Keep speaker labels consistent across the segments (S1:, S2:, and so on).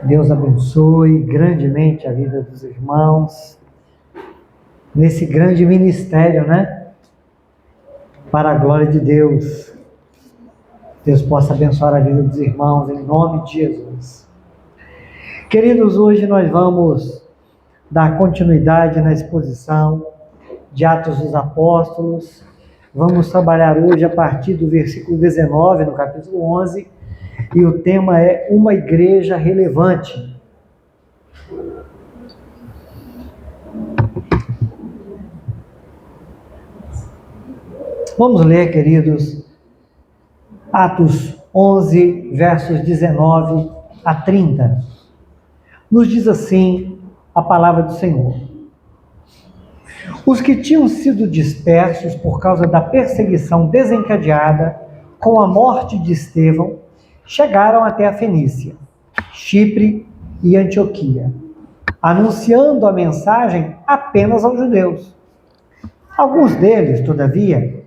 S1: Deus abençoe grandemente a vida dos irmãos nesse grande ministério, né? Para a glória de Deus. Deus possa abençoar a vida dos irmãos em nome de Jesus. Queridos, hoje nós vamos dar continuidade na exposição de Atos dos Apóstolos. Vamos trabalhar hoje a partir do versículo 19, no capítulo 11, e o tema é uma igreja relevante. Vamos ler, queridos, Atos 11, versos 19 a 30. Nos diz assim a palavra do Senhor. Os que tinham sido dispersos por causa da perseguição desencadeada com a morte de Estevão, chegaram até a Fenícia, Chipre e Antioquia, anunciando a mensagem apenas aos judeus. Alguns deles, todavia,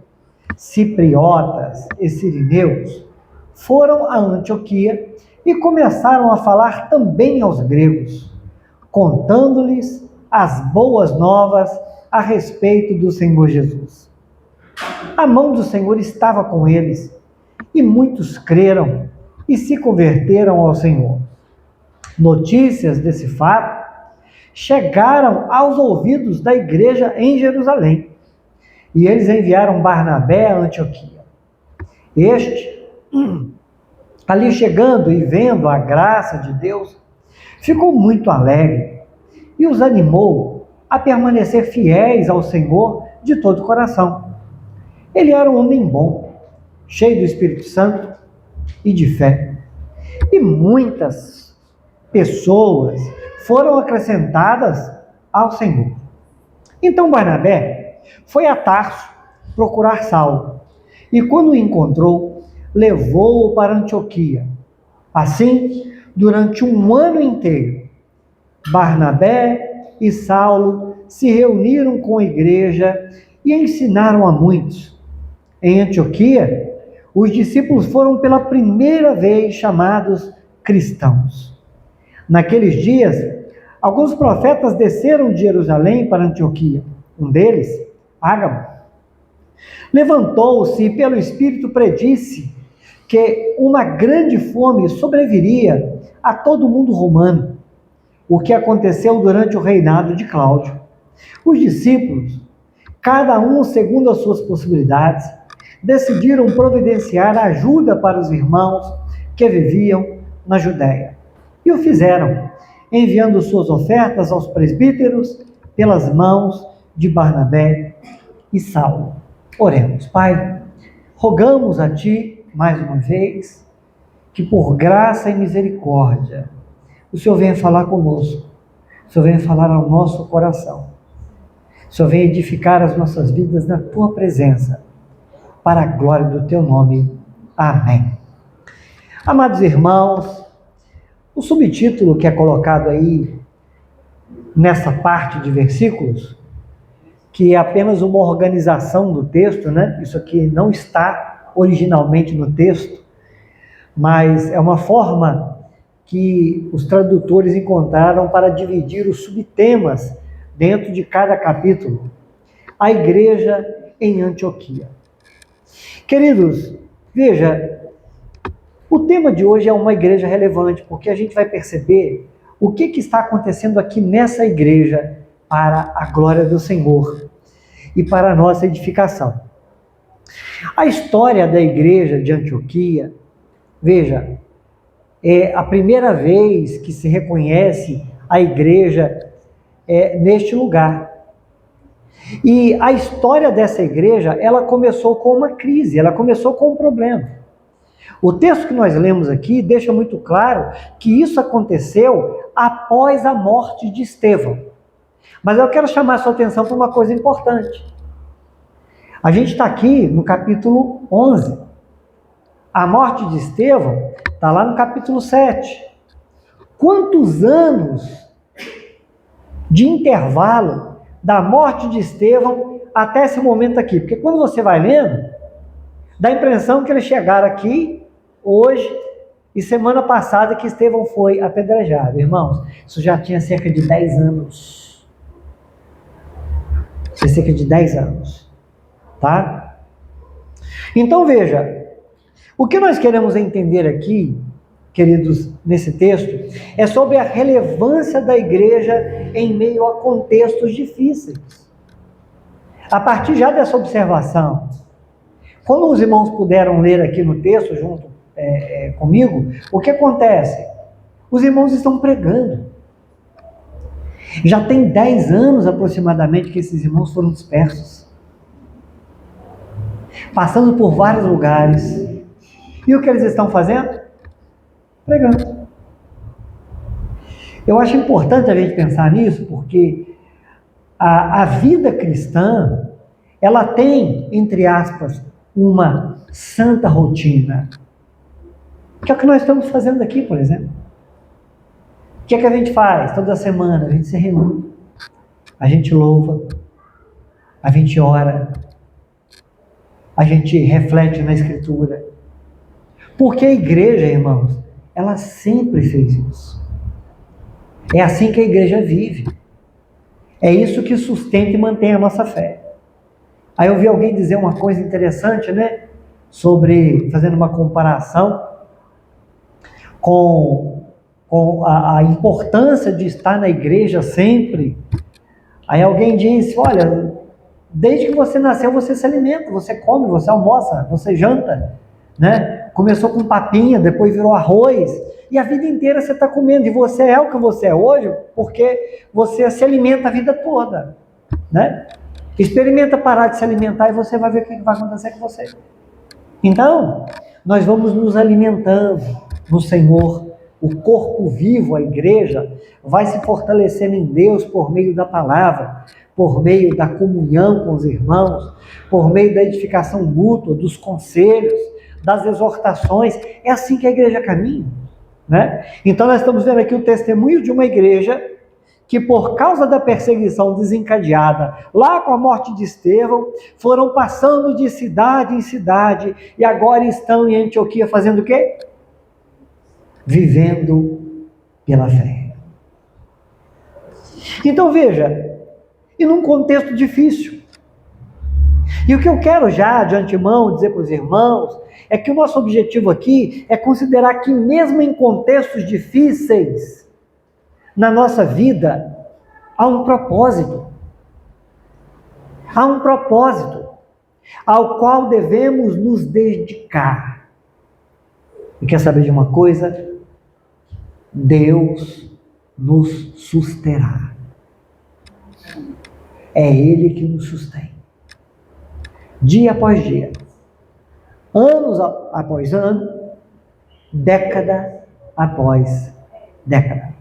S1: cipriotas e sirineus, foram a Antioquia e começaram a falar também aos gregos, contando-lhes as boas novas a respeito do Senhor Jesus. A mão do Senhor estava com eles, e muitos creram e se converteram ao Senhor. Notícias desse fato chegaram aos ouvidos da igreja em Jerusalém, e eles enviaram Barnabé a Antioquia. Este, ali chegando e vendo a graça de Deus, ficou muito alegre e os animou a permanecer fiéis ao Senhor de todo o coração. Ele era um homem bom, cheio do Espírito Santo e de fé, e muitas pessoas foram acrescentadas ao Senhor. Então Barnabé foi a Tarso procurar Saulo, e quando o encontrou, levou-o para Antioquia. Assim, durante um ano inteiro, Barnabé e Saulo se reuniram com a igreja e ensinaram a muitos. Em Antioquia, os discípulos foram pela primeira vez chamados cristãos. Naqueles dias, alguns profetas desceram de Jerusalém para Antioquia. Um deles, Ágabo, levantou-se e pelo Espírito predisse que uma grande fome sobreviria a todo o mundo romano, o que aconteceu durante o reinado de Cláudio. Os discípulos, cada um segundo as suas possibilidades, decidiram providenciar ajuda para os irmãos que viviam na Judéia. E o fizeram, enviando suas ofertas aos presbíteros pelas mãos de Barnabé e Saulo. Oremos. Pai, rogamos a Ti, mais uma vez, que por graça e misericórdia, o Senhor venha falar conosco, o Senhor venha falar ao nosso coração, o Senhor venha edificar as nossas vidas na Tua presença, para a glória do Teu nome. Amém. Amados irmãos, o subtítulo que é colocado aí nessa parte de versículos, que é apenas uma organização do texto, né? Isso aqui não está originalmente no texto, mas é uma forma que os tradutores encontraram para dividir os subtemas dentro de cada capítulo. A igreja em Antioquia. Queridos, veja, o tema de hoje é uma igreja relevante, porque a gente vai perceber o que está acontecendo aqui nessa igreja para a glória do Senhor e para a nossa edificação. A história da igreja de Antioquia, veja, é a primeira vez que se reconhece a igreja neste lugar. E a história dessa igreja, ela começou com uma crise, ela começou com um problema. O texto que nós lemos aqui deixa muito claro que isso aconteceu após a morte de Estevão. Mas eu quero chamar a sua atenção para uma coisa importante. A gente está aqui no capítulo 11. A morte de Estevão está lá no capítulo 7. Quantos anos de intervalo da morte de Estevão até esse momento aqui? Porque quando você vai lendo, dá a impressão que eles chegaram aqui hoje e semana passada que Estevão foi apedrejado. Irmãos, isso já tinha cerca de 10 anos. Cerca de 10 anos. Tá? Então veja, o que nós queremos entender aqui, queridos, nesse texto, é sobre a relevância da igreja em meio a contextos difíceis. A partir já dessa observação, como os irmãos puderam ler aqui no texto, junto comigo, o que acontece? Os irmãos estão pregando. Já tem 10 anos aproximadamente que esses irmãos foram dispersos, passando por vários lugares. E o que eles estão fazendo? Pregando. Eu acho importante a gente pensar nisso, porque a vida cristã, ela tem, entre aspas, uma santa rotina. Que é o que nós estamos fazendo aqui, por exemplo. O que é que a gente faz toda semana? A gente se reúne, a gente louva, a gente ora, a gente reflete na Escritura. Porque a igreja, irmãos, ela sempre fez isso. É assim que a igreja vive. É isso que sustenta e mantém a nossa fé. Aí eu vi alguém dizer uma coisa interessante, né? Sobre, fazendo uma comparação com a importância de estar na igreja sempre. Aí alguém disse, olha, desde que você nasceu, você se alimenta, você come, você almoça, você janta, né? Começou com papinha, depois virou arroz, e a vida inteira você está comendo, e você é o que você é hoje, porque você se alimenta a vida toda, né? Experimenta parar de se alimentar e você vai ver o que vai acontecer com você. Então, nós vamos nos alimentando no Senhor. O corpo vivo, a igreja, vai se fortalecendo em Deus por meio da palavra, por meio da comunhão com os irmãos, por meio da edificação mútua, dos conselhos, das exortações. É assim que a igreja caminha, né? Então nós estamos vendo aqui o testemunho de uma igreja que, por causa da perseguição desencadeada lá com a morte de Estevão, foram passando de cidade em cidade e agora estão em Antioquia fazendo o quê? Vivendo pela fé. Então veja, e num contexto difícil. E o que eu quero já de antemão dizer para os irmãos é que o nosso objetivo aqui é considerar que mesmo em contextos difíceis na nossa vida há um propósito. Há um propósito ao qual devemos nos dedicar. E quer saber de uma coisa? Deus nos susterá. É Ele que nos sustém. Dia após dia, anos após ano, década após década.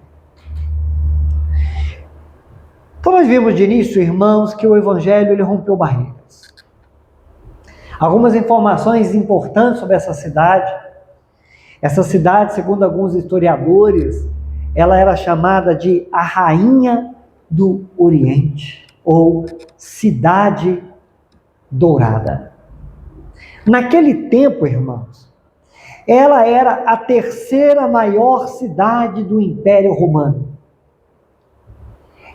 S1: Então nós vimos de início, irmãos, que o Evangelho ele rompeu barreiras. Algumas informações importantes sobre essa cidade. Essa cidade, segundo alguns historiadores, ela era chamada de a Rainha do Oriente, ou Cidade Dourada. Naquele tempo, irmãos, ela era a terceira maior cidade do Império Romano.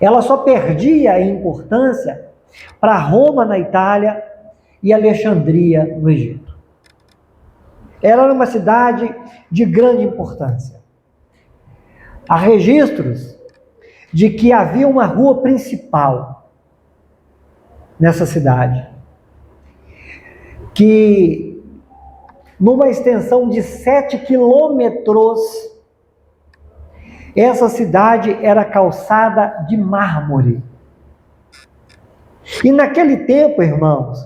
S1: Ela só perdia em importância para Roma na Itália e Alexandria no Egito. Ela era uma cidade de grande importância. Há registros de que havia uma rua principal nessa cidade, que numa extensão de 7 quilômetros, essa cidade era calçada de mármore. E naquele tempo, irmãos,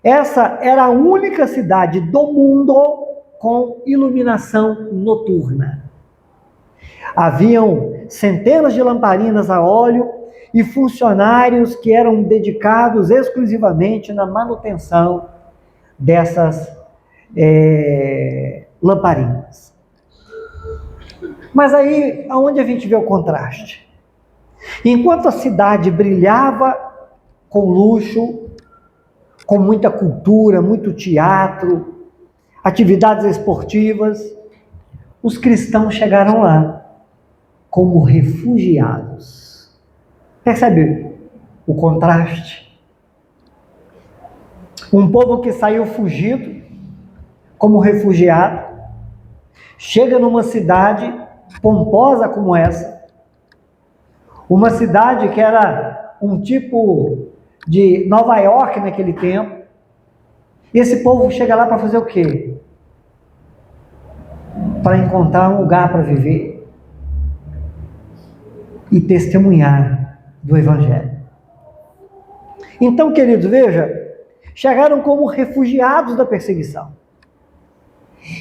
S1: essa era a única cidade do mundo com iluminação noturna. Haviam centenas de lamparinas a óleo e funcionários que eram dedicados exclusivamente na manutenção dessas lamparinas. Mas aí, aonde a gente vê o contraste? Enquanto a cidade brilhava com luxo, com muita cultura, muito teatro, atividades esportivas, os cristãos chegaram lá como refugiados. Percebe o contraste? Um povo que saiu fugido como refugiado, chega numa cidade pomposa como essa, uma cidade que era um tipo de Nova York naquele tempo, e esse povo chega lá para fazer o quê? Para encontrar um lugar para viver e testemunhar do Evangelho. Então, queridos, veja, chegaram como refugiados da perseguição.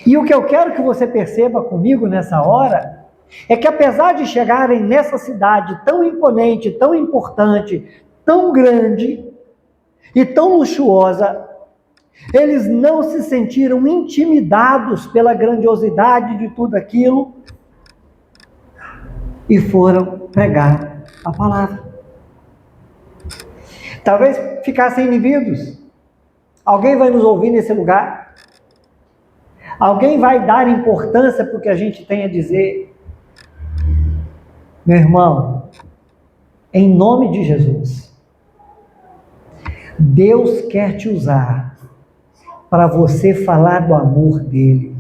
S1: E o que eu quero que você perceba comigo nessa hora é que, apesar de chegarem nessa cidade tão imponente, tão importante, tão grande e tão luxuosa, eles não se sentiram intimidados pela grandiosidade de tudo aquilo e foram pregar a palavra. Talvez ficassem inibidos. Alguém vai nos ouvir nesse lugar? Alguém vai dar importância para o que a gente tem a dizer? Meu irmão, em nome de Jesus, Deus quer te usar para você falar do amor dele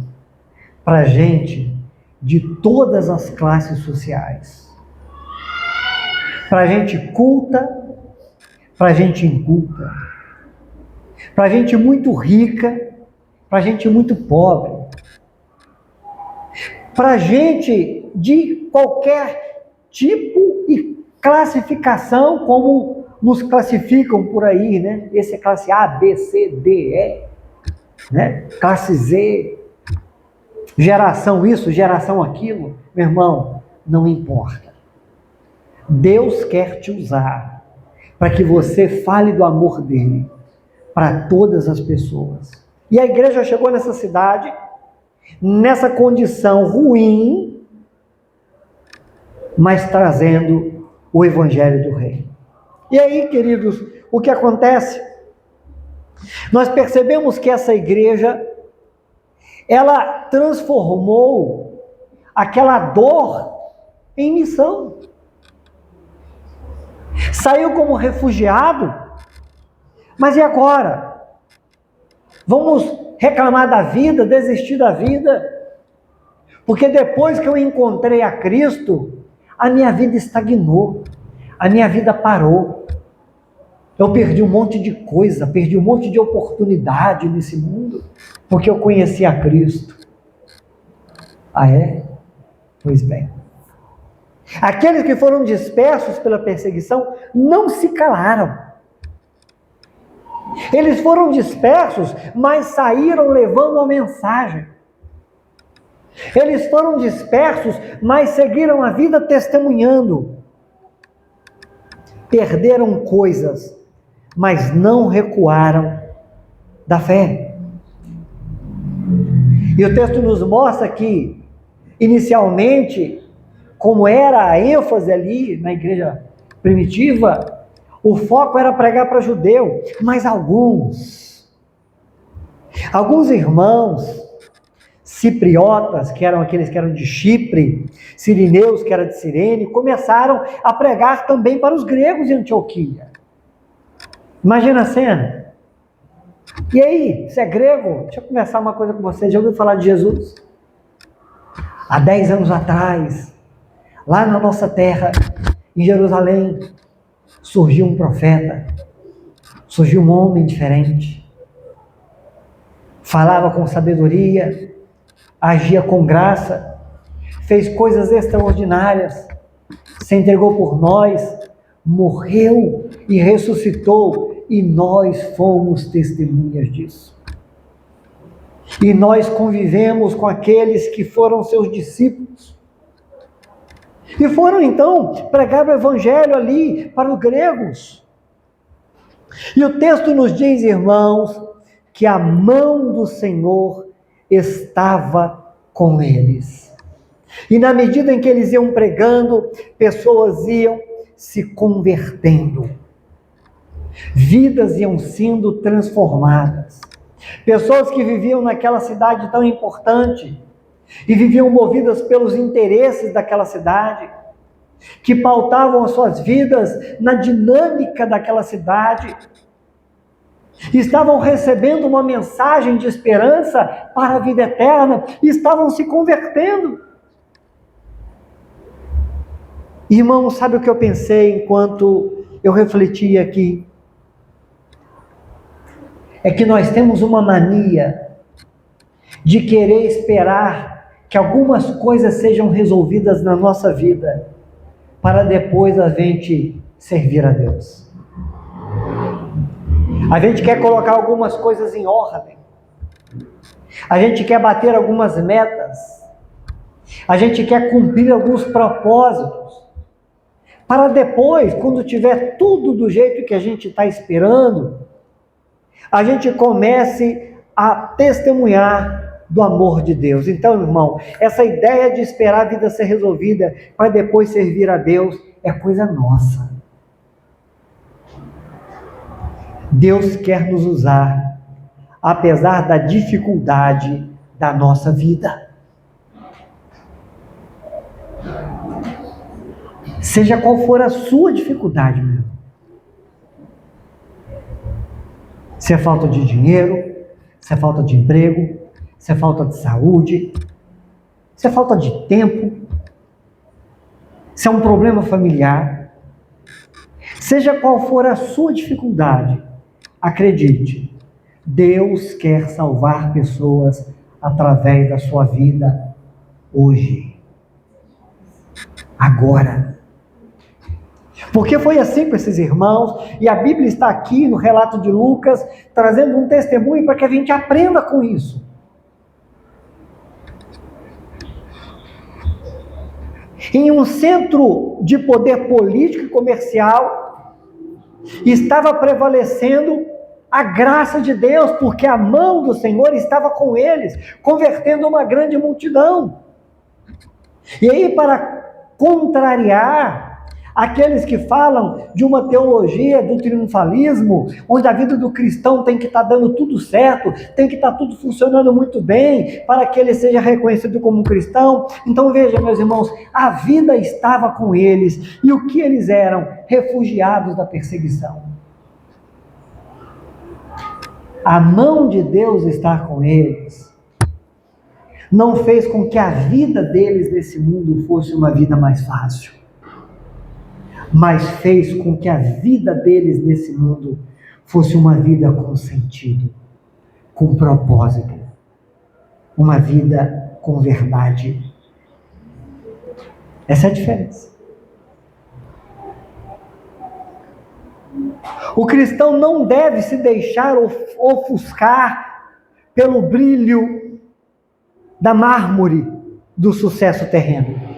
S1: para gente de todas as classes sociais, para gente culta, para gente inculta, para gente muito rica, para gente muito pobre, para gente de qualquer tipo e classificação, como nos classificam por aí, né? Esse é classe A, B, C, D, E, né? Classe Z, geração isso, geração aquilo. Meu irmão, não importa. Deus quer te usar para que você fale do amor dele para todas as pessoas. E a igreja chegou nessa cidade, nessa condição ruim, mas trazendo o evangelho do reino. E aí, queridos, o que acontece? Nós percebemos que essa igreja, ela transformou aquela dor em missão. Saiu como refugiado, mas e agora? Vamos reclamar da vida, desistir da vida? Porque depois que eu encontrei a Cristo, a minha vida estagnou, a minha vida parou. Eu perdi um monte de coisa, perdi um monte de oportunidade nesse mundo, porque eu conheci a Cristo. Ah, é? Pois bem. Aqueles que foram dispersos pela perseguição não se calaram. Eles foram dispersos, mas saíram levando a mensagem. Eles foram dispersos, mas seguiram a vida testemunhando. Perderam coisas, mas não recuaram da fé. E o texto nos mostra que, inicialmente, como era a ênfase ali na igreja primitiva, o foco era pregar para judeu, mas alguns irmãos cipriotas, que eram aqueles que eram de Chipre, sirineus, que era de Cirene, começaram a pregar também para os gregos de Antioquia. Imagina a cena. E aí, você é grego? Deixa eu começar uma coisa com você. Já ouviu falar de Jesus? Há 10 anos atrás, lá na nossa terra, em Jerusalém, surgiu um profeta, surgiu um homem diferente, falava com sabedoria, agia com graça, fez coisas extraordinárias, se entregou por nós, morreu e ressuscitou, e nós fomos testemunhas disso. E nós convivemos com aqueles que foram seus discípulos. E foram então pregar o evangelho ali para os gregos. E o texto nos diz, irmãos, que a mão do Senhor estava com eles. E na medida em que eles iam pregando, pessoas iam se convertendo. Vidas iam sendo transformadas. Pessoas que viviam naquela cidade tão importante e viviam movidas pelos interesses daquela cidade, que pautavam as suas vidas na dinâmica daquela cidade, estavam recebendo uma mensagem de esperança para a vida eterna, e estavam se convertendo. Irmão, sabe o que eu pensei enquanto eu refletia aqui? É que nós temos uma mania de querer esperar que algumas coisas sejam resolvidas na nossa vida, para depois a gente servir a Deus. A gente quer colocar algumas coisas em ordem. A gente quer bater algumas metas. A gente quer cumprir alguns propósitos. Para depois, quando tiver tudo do jeito que a gente está esperando, a gente comece a testemunhar do amor de Deus. Então, irmão, essa ideia de esperar a vida ser resolvida para depois servir a Deus é coisa nossa. Deus quer nos usar, apesar da dificuldade da nossa vida. Seja qual for a sua dificuldade, meu irmão. Se é falta de dinheiro, se é falta de emprego, se é falta de saúde, se é falta de tempo, se é um problema familiar, seja qual for a sua dificuldade, acredite, Deus quer salvar pessoas através da sua vida hoje, agora. Porque foi assim com esses irmãos, e a Bíblia está aqui no relato de Lucas, trazendo um testemunho para que a gente aprenda com isso. Em um centro de poder político e comercial, estava prevalecendo a graça de Deus, porque a mão do Senhor estava com eles, convertendo uma grande multidão. E aí, para contrariar aqueles que falam de uma teologia do triunfalismo, onde a vida do cristão tem que estar dando tudo certo, tem que estar tudo funcionando muito bem, para que ele seja reconhecido como cristão. Então veja, meus irmãos, a vida estava com eles, e o que eles eram? Refugiados da perseguição. A mão de Deus estar com eles não fez com que a vida deles nesse mundo fosse uma vida mais fácil, mas fez com que a vida deles nesse mundo fosse uma vida com sentido, com propósito, uma vida com verdade. Essa é a diferença. O cristão não deve se deixar ofuscar pelo brilho da mármore do sucesso terreno.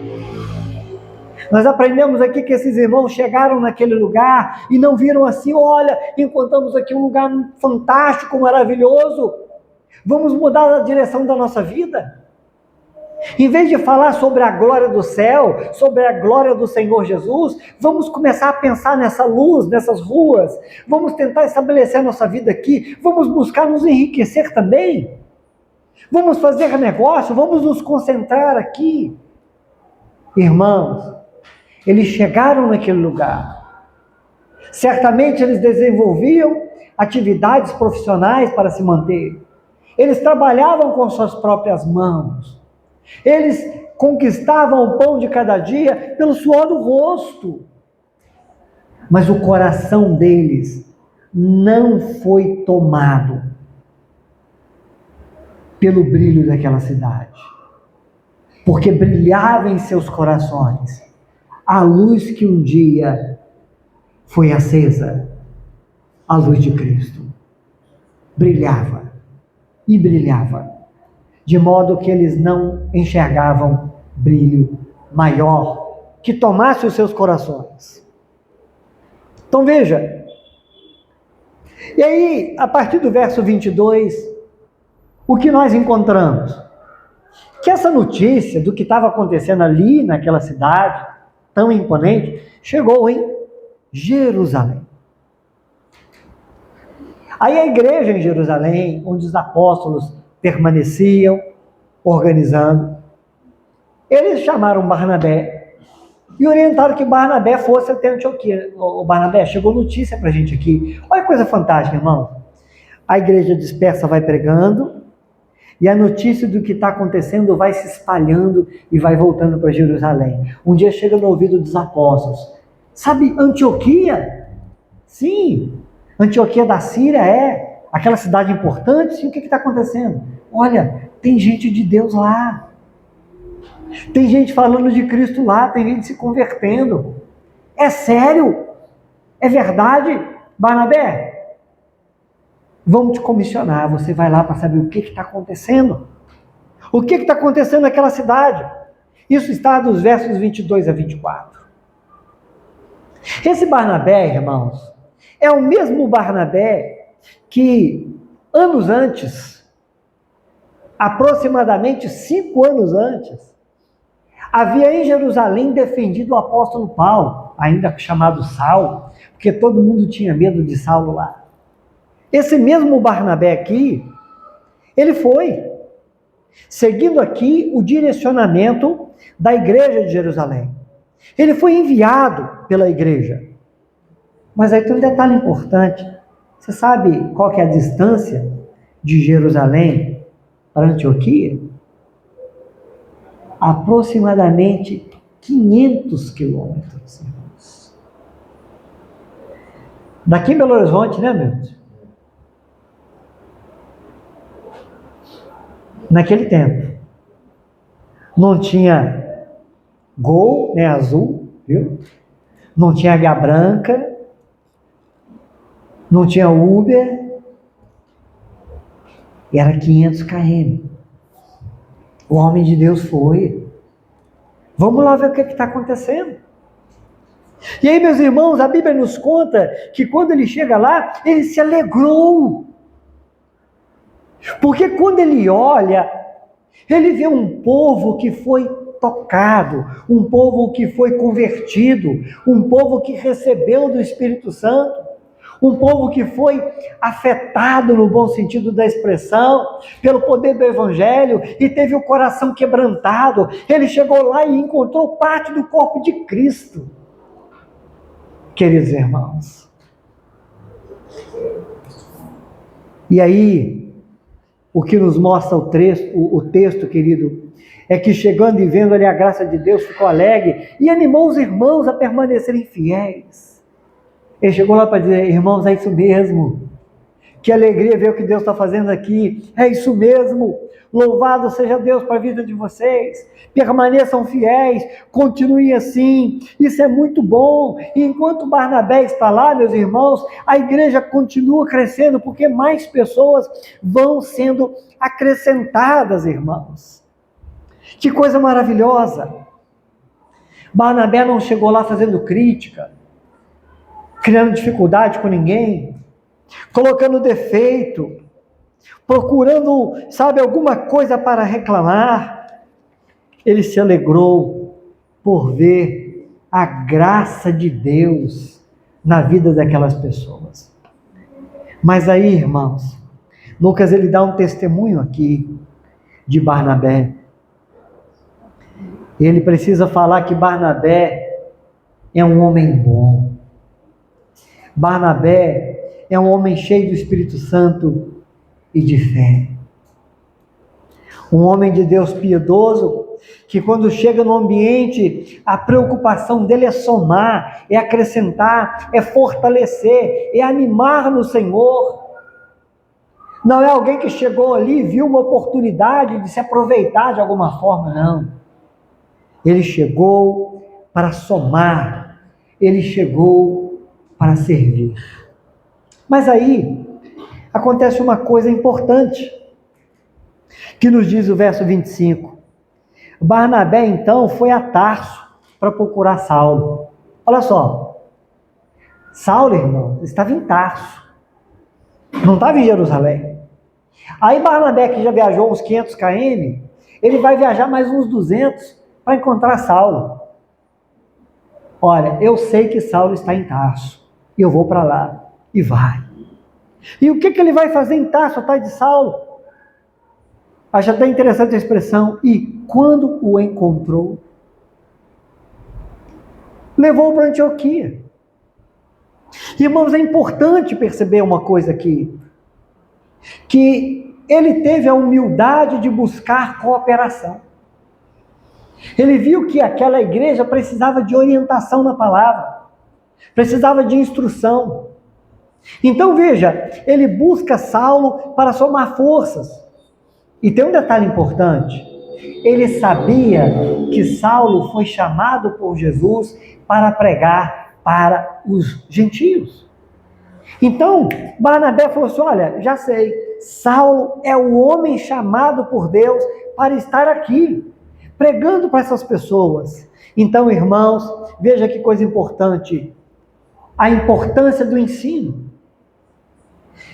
S1: Nós aprendemos aqui que esses irmãos chegaram naquele lugar e não viram assim: olha, encontramos aqui um lugar fantástico, maravilhoso, vamos mudar a direção da nossa vida. Em vez de falar sobre a glória do céu, sobre a glória do Senhor Jesus, vamos começar a pensar nessa luz, nessas ruas, vamos tentar estabelecer a nossa vida aqui, vamos buscar nos enriquecer também, vamos fazer negócio, vamos nos concentrar aqui. Irmãos, eles chegaram naquele lugar. Certamente eles desenvolviam atividades profissionais para se manter. Eles trabalhavam com suas próprias mãos. Eles conquistavam o pão de cada dia pelo suor do rosto. Mas o coração deles não foi tomado pelo brilho daquela cidade. Porque brilhava em seus corações a luz que um dia foi acesa, a luz de Cristo. Brilhava e brilhava, de modo que eles não enxergavam brilho maior que tomasse os seus corações. Então veja, e aí, a partir do verso 22, o que nós encontramos? Que essa notícia do que estava acontecendo ali naquela cidade tão imponente, chegou em Jerusalém. Aí a igreja em Jerusalém, onde os apóstolos permaneciam, organizando, Eles chamaram Barnabé e orientaram que Barnabé fosse até Antioquia. O Barnabé, chegou notícia para a gente aqui. Olha que coisa fantástica, irmão. A igreja dispersa vai pregando, e a notícia do que está acontecendo vai se espalhando e vai voltando para Jerusalém. Um dia chega no ouvido dos apóstolos. Sabe Antioquia? Sim, Antioquia da Síria é aquela cidade importante. Sim, o que está acontecendo? Olha, tem gente de Deus lá. Tem gente falando de Cristo lá, tem gente se convertendo. É sério? É verdade? Barnabé, vamos te comissionar, você vai lá para saber o que está acontecendo. O que está acontecendo naquela cidade? Isso está dos versos 22 a 24. Esse Barnabé, irmãos, é o mesmo Barnabé que anos antes, aproximadamente 5 anos antes, havia em Jerusalém defendido o apóstolo Paulo, ainda chamado Saulo, porque todo mundo tinha medo de Saulo lá. Esse mesmo Barnabé aqui, ele foi, seguindo aqui o direcionamento da igreja de Jerusalém. Ele foi enviado pela igreja. Mas aí tem um detalhe importante. Você sabe qual que é a distância de Jerusalém para Antioquia? Aproximadamente 500 quilômetros. Daqui em Belo Horizonte, né, meus? Naquele tempo, não tinha Gol, né, azul, viu? Não tinha H branca, não tinha Uber, e era 500 km. O homem de Deus foi. Vamos lá ver o que está acontecendo. E aí, meus irmãos, a Bíblia nos conta que quando ele chega lá, ele se alegrou. Porque quando ele olha, ele vê um povo que foi tocado, um povo que foi convertido, um povo que recebeu do Espírito Santo, um povo que foi afetado no bom sentido da expressão, pelo poder do Evangelho, e teve o coração quebrantado. Ele chegou lá e encontrou parte do corpo de Cristo. Queridos irmãos, e aí, o que nos mostra o texto, querido, é que chegando e vendo ali a graça de Deus, ficou alegre e animou os irmãos a permanecerem fiéis. Ele chegou lá para dizer: irmãos, é isso mesmo. Que alegria ver o que Deus está fazendo aqui. É isso mesmo. Louvado seja Deus para a vida de vocês. Permaneçam fiéis. Continuem assim. Isso é muito bom. E enquanto Barnabé está lá, meus irmãos, a igreja continua crescendo, porque mais pessoas vão sendo acrescentadas, irmãos. Que coisa maravilhosa. Barnabé não chegou lá fazendo crítica, criando dificuldade com ninguém, colocando defeito, procurando, sabe, alguma coisa para reclamar. Ele se alegrou por ver a graça de Deus na vida daquelas pessoas. Mas aí, irmãos, Lucas ele dá um testemunho aqui de Barnabé. Ele precisa falar que Barnabé é um homem bom. Barnabé é um homem cheio do Espírito Santo e de fé. Um homem de Deus piedoso, que quando chega no ambiente, a preocupação dele é somar, é acrescentar, é fortalecer, é animar no Senhor. Não é alguém que chegou ali e viu uma oportunidade de se aproveitar de alguma forma, não. Ele chegou para somar, ele chegou para servir. Mas aí, acontece uma coisa importante, que nos diz o verso 25. Barnabé, então, foi a Tarso para procurar Saulo. Olha só, Saulo, irmão, estava em Tarso, não estava em Jerusalém. Aí Barnabé, que já viajou uns 500 km, ele vai viajar mais uns 200 para encontrar Saulo. Olha, eu sei que Saulo está em Tarso, e eu vou para lá, e vai. E o que ele vai fazer em Tarso, atrás de Saulo? Acho até interessante a expressão, e quando o encontrou, levou para Antioquia. Irmãos, é importante perceber uma coisa aqui, que ele teve a humildade de buscar cooperação. Ele viu que aquela igreja precisava de orientação na palavra, precisava de instrução. Então veja, ele busca Saulo para somar forças. E tem um detalhe importante, ele sabia que Saulo foi chamado por Jesus para pregar para os gentios. Então, Barnabé falou assim, olha, já sei, Saulo é o homem chamado por Deus para estar aqui, pregando para essas pessoas. Então, irmãos, veja que coisa importante, a importância do ensino.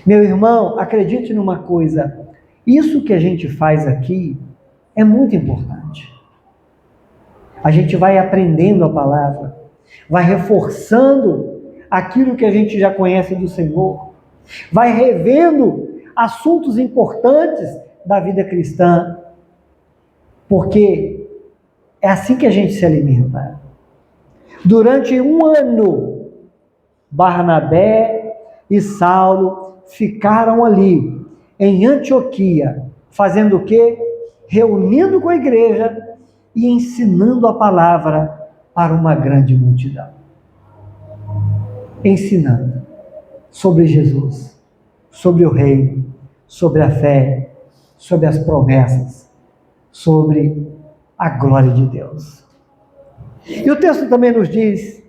S1: Meu irmão, acredite numa coisa, isso que a gente faz aqui é muito importante. A gente vai aprendendo a palavra, vai reforçando aquilo que a gente já conhece do Senhor, vai revendo assuntos importantes da vida cristã, porque é assim que a gente se alimenta. Durante um ano, Barnabé e Saulo ficaram ali, em Antioquia, fazendo o quê? Reunindo com a igreja e ensinando a palavra para uma grande multidão. Ensinando sobre Jesus, sobre o reino, sobre a fé, sobre as promessas, sobre a glória de Deus. E o texto também nos diz,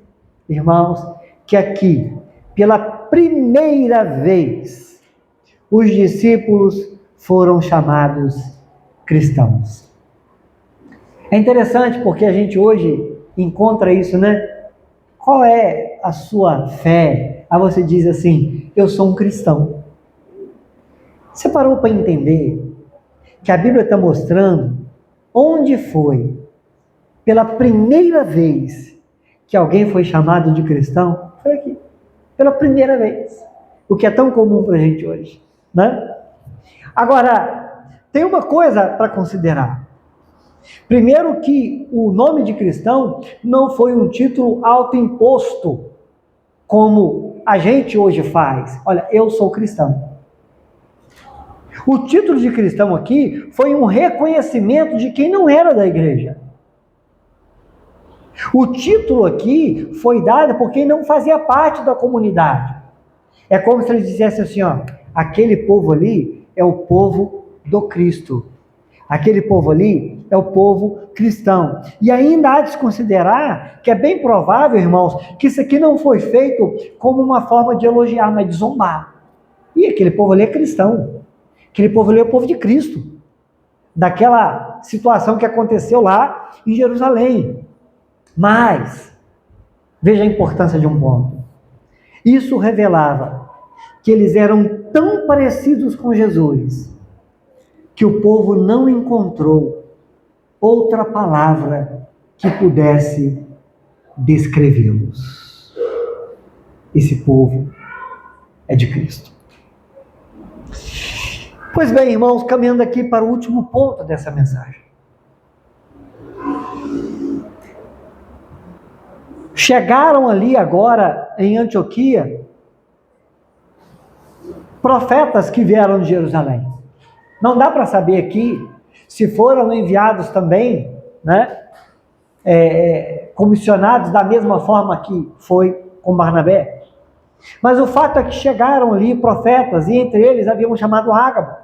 S1: irmãos, que aqui, pela primeira vez, os discípulos foram chamados cristãos. É interessante porque a gente hoje encontra isso, né? Qual é a sua fé? Aí você diz assim, eu sou um cristão. Você parou para entender que a Bíblia está mostrando onde foi, pela primeira vez, que alguém foi chamado de cristão? Foi aqui, pela primeira vez. O que é tão comum para a gente hoje, né? Agora, tem uma coisa para considerar. Primeiro que o nome de cristão não foi um título autoimposto, como a gente hoje faz. Olha, eu sou cristão. O título de cristão aqui foi um reconhecimento de quem não era da igreja. O título aqui foi dado por quem não fazia parte da comunidade. É como se ele dissesse assim, ó, aquele povo ali é o povo do Cristo. Aquele povo ali é o povo cristão. E ainda há de se considerar que é bem provável, irmãos, que isso aqui não foi feito como uma forma de elogiar, mas de zombar. E aquele povo ali é cristão. Aquele povo ali é o povo de Cristo. Daquela situação que aconteceu lá em Jerusalém. Mas, veja a importância de um ponto. Isso revelava que eles eram tão parecidos com Jesus, que o povo não encontrou outra palavra que pudesse descrevê-los. Esse povo é de Cristo. Pois bem, irmãos, caminhando aqui para o último ponto dessa mensagem. Chegaram ali agora em Antioquia profetas que vieram de Jerusalém. Não dá para saber aqui se foram enviados também, né, comissionados da mesma forma que foi com Barnabé. Mas o fato é que chegaram ali profetas, e entre eles havia um chamado Ágabo.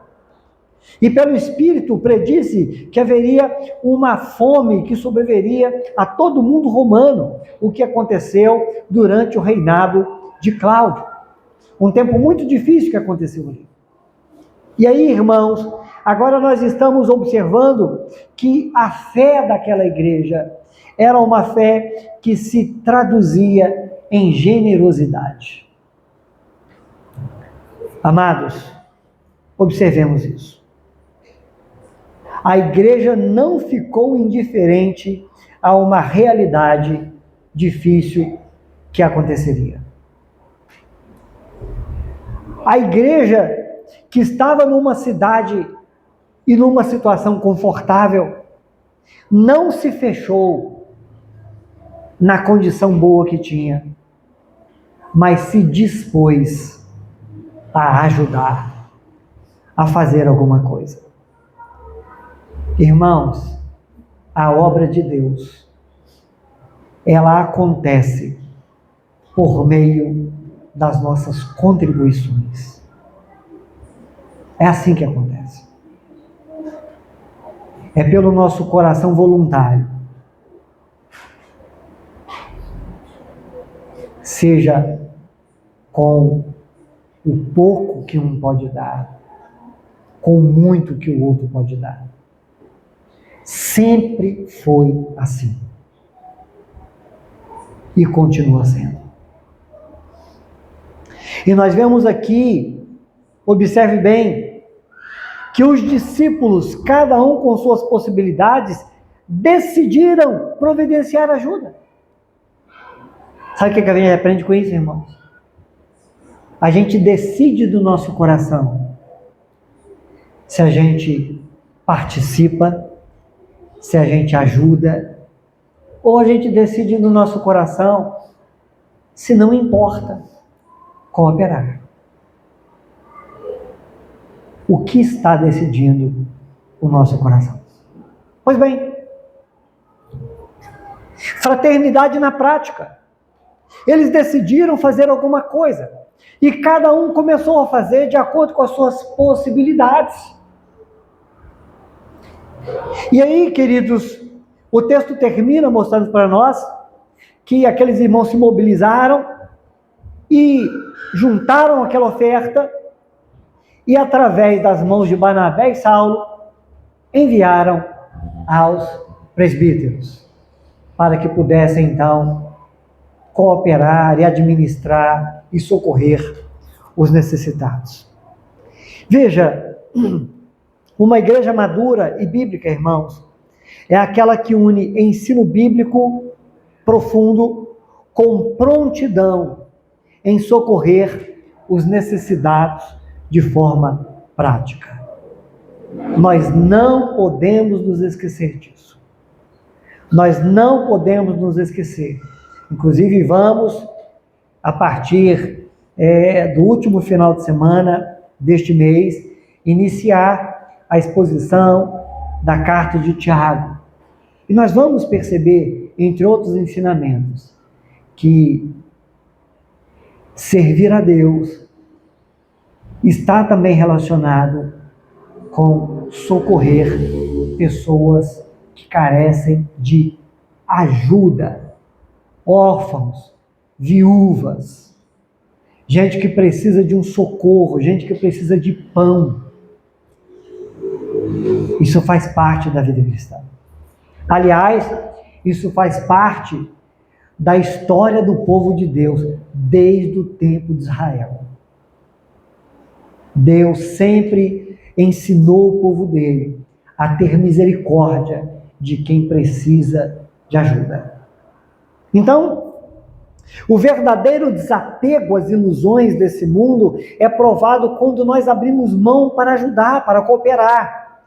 S1: E pelo Espírito predisse que haveria uma fome que sobreviveria a todo mundo romano, o que aconteceu durante o reinado de Cláudio. Um tempo muito difícil que aconteceu ali. E aí, irmãos, agora nós estamos observando que a fé daquela igreja era uma fé que se traduzia em generosidade. Amados, observemos isso. A igreja não ficou indiferente a uma realidade difícil que aconteceria. A igreja que estava numa cidade e numa situação confortável, não se fechou na condição boa que tinha, mas se dispôs a ajudar, a fazer alguma coisa. Irmãos, a obra de Deus, ela acontece por meio das nossas contribuições. É assim que acontece. É pelo nosso coração voluntário. Seja com o pouco que um pode dar, com o muito que o outro pode dar. Sempre foi assim. E continua sendo. E nós vemos aqui, observe bem, que os discípulos, cada um com suas possibilidades, decidiram providenciar ajuda. Sabe o que a gente aprende com isso, irmãos? A gente decide do nosso coração se a gente participa, se a gente ajuda, ou a gente decide no nosso coração se não importa cooperar. O que está decidindo o nosso coração? Pois bem, fraternidade na prática. Eles decidiram fazer alguma coisa e cada um começou a fazer de acordo com as suas possibilidades. E aí, queridos, o texto termina mostrando para nós que aqueles irmãos se mobilizaram e juntaram aquela oferta e, através das mãos de Barnabé e Saulo, enviaram aos presbíteros para que pudessem, então, cooperar e administrar e socorrer os necessitados. Veja, uma igreja madura e bíblica, irmãos, é aquela que une ensino bíblico profundo com prontidão em socorrer os necessitados de forma prática. Nós não podemos nos esquecer disso. Nós não podemos nos esquecer. Inclusive, vamos, a partir do último final de semana deste mês, iniciar a exposição da carta de Tiago. E nós vamos perceber, entre outros ensinamentos, que servir a Deus está também relacionado com socorrer pessoas que carecem de ajuda, órfãos, viúvas, gente que precisa de um socorro, gente que precisa de pão. Isso faz parte da vida cristã. Aliás, isso faz parte da história do povo de Deus desde o tempo de Israel. Deus sempre ensinou o povo dele a ter misericórdia de quem precisa de ajuda. Então, o verdadeiro desapego às ilusões desse mundo é provado quando nós abrimos mão para ajudar, para cooperar.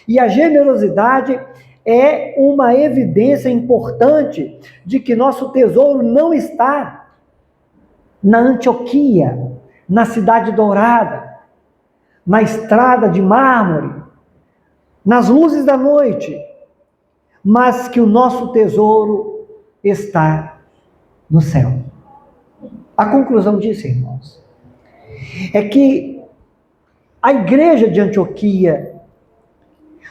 S1: E a generosidade é uma evidência importante de que nosso tesouro não está na Antioquia, na Cidade Dourada, na estrada de mármore, nas luzes da noite, mas que o nosso tesouro está no céu. A conclusão disso, irmãos, é que a igreja de Antioquia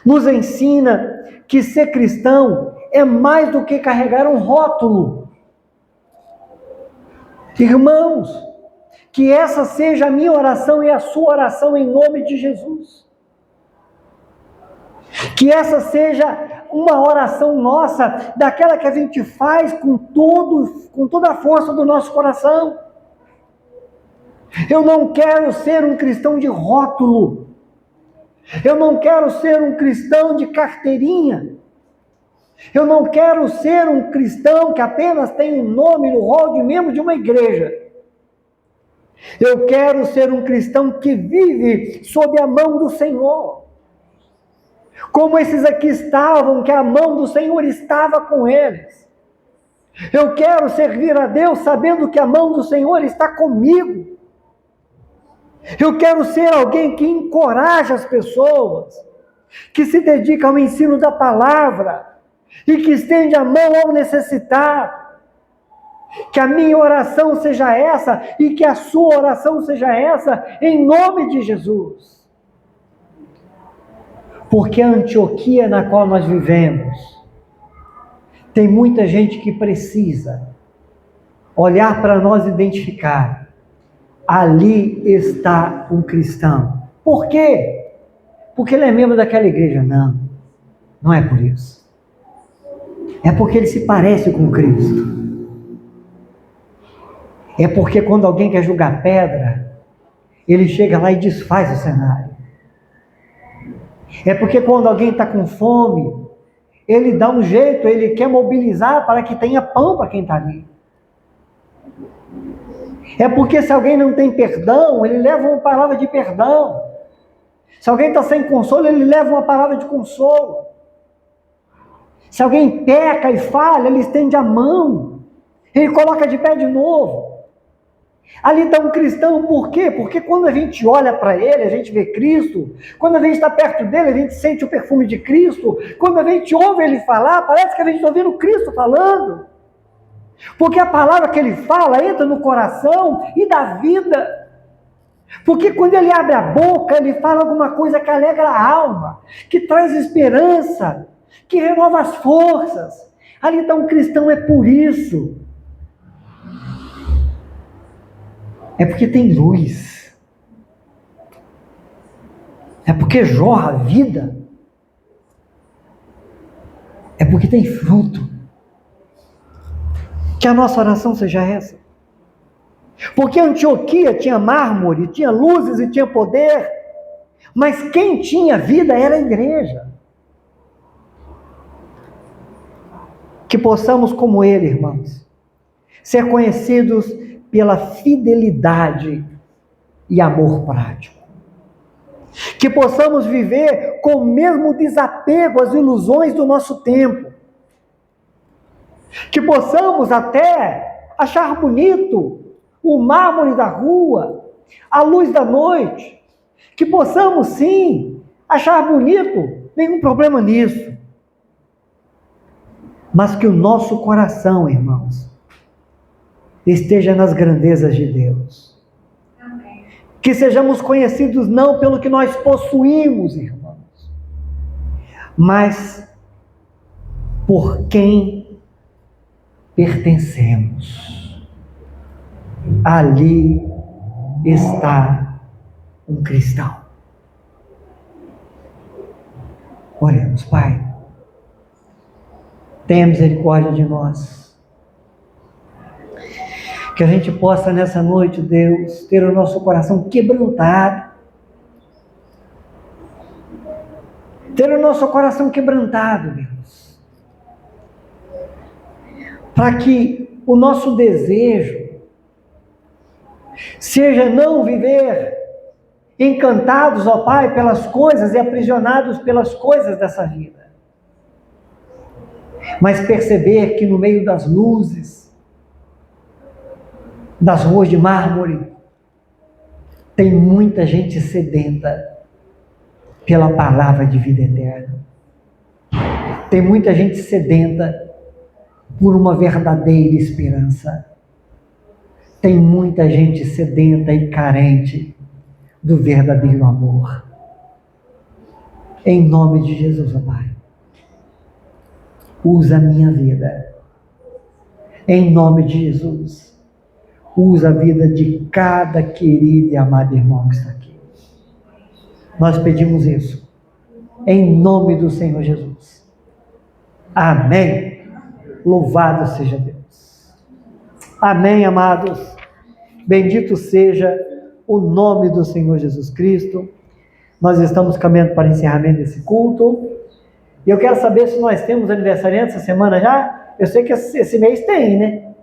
S1: nos ensina que ser cristão é mais do que carregar um rótulo. Irmãos, que essa seja a minha oração e a sua oração em nome de Jesus. Que essa seja uma oração nossa, daquela que a gente faz com toda a força do nosso coração. Eu não quero ser um cristão de rótulo. Eu não quero ser um cristão de carteirinha. Eu não quero ser um cristão que apenas tem um nome no rol de membro de uma igreja. Eu quero ser um cristão que vive sob a mão do Senhor. como esses aqui estavam, que a mão do Senhor estava com eles. Eu quero servir a Deus sabendo que a mão do Senhor está comigo. Eu quero ser alguém que encoraja as pessoas, que se dedica ao ensino da palavra e que estende a mão ao necessitado. Que a minha oração seja essa e que a sua oração seja essa, em nome de Jesus. Porque a Antioquia na qual nós vivemos, tem muita gente que precisa olhar para nós e identificar: ali está um cristão. Por quê? Porque ele é membro daquela igreja? Não, não é por isso. É porque ele se parece com Cristo. É porque quando alguém quer jogar pedra, ele chega lá e desfaz o cenário. É porque quando alguém está com fome, ele dá um jeito, ele quer mobilizar para que tenha pão para quem está ali. É porque se alguém não tem perdão, ele leva uma palavra de perdão. Se alguém está sem consolo, ele leva uma palavra de consolo. Se alguém peca e falha, ele estende a mão. Ele coloca de pé de novo. Ali está um cristão, por quê? Porque quando a gente olha para ele, a gente vê Cristo. Quando a gente está perto dele, a gente sente o perfume de Cristo. Quando a gente ouve ele falar, parece que a gente está ouvindo Cristo falando. Porque a palavra que ele fala entra no coração e dá vida. Porque quando ele abre a boca, ele fala alguma coisa que alegra a alma, que traz esperança, que renova as forças. Ali está um cristão, é por isso. É porque tem luz. É porque jorra a vida. É porque tem fruto. Que a nossa oração seja essa. Porque Antioquia tinha mármore, tinha luzes e tinha poder. Mas quem tinha vida era a igreja. Que possamos, como ele, irmãos, ser conhecidos pela fidelidade e amor prático. Que possamos viver com o mesmo desapego às ilusões do nosso tempo. Que possamos até achar bonito o mármore da rua, a luz da noite. Que possamos, sim, achar bonito, nenhum problema nisso. Mas que o nosso coração, irmãos, esteja nas grandezas de Deus. Amém. Que sejamos conhecidos não pelo que nós possuímos, irmãos, mas por quem pertencemos. Ali está um cristão. Oremos, Pai. Tenha misericórdia de nós. Que a gente possa nessa noite, Deus, ter o nosso coração quebrantado. Ter o nosso coração quebrantado, Deus. Para que o nosso desejo seja não viver encantados, ó Pai, pelas coisas e aprisionados pelas coisas dessa vida. Mas perceber que no meio das luzes, das ruas de mármore, tem muita gente sedenta pela palavra de vida eterna. Tem muita gente sedenta por uma verdadeira esperança. Tem muita gente sedenta e carente do verdadeiro amor. Em nome de Jesus, ó Pai, usa a minha vida. Em nome de Jesus, usa a vida de cada querido e amado irmão que está aqui. Nós pedimos isso, em nome do Senhor Jesus. Amém. Louvado seja Deus. Amém, amados. Bendito seja o nome do Senhor Jesus Cristo. Nós estamos caminhando para o encerramento desse culto. E eu quero saber se nós temos aniversariante essa semana já. Eu sei que esse mês tem, né?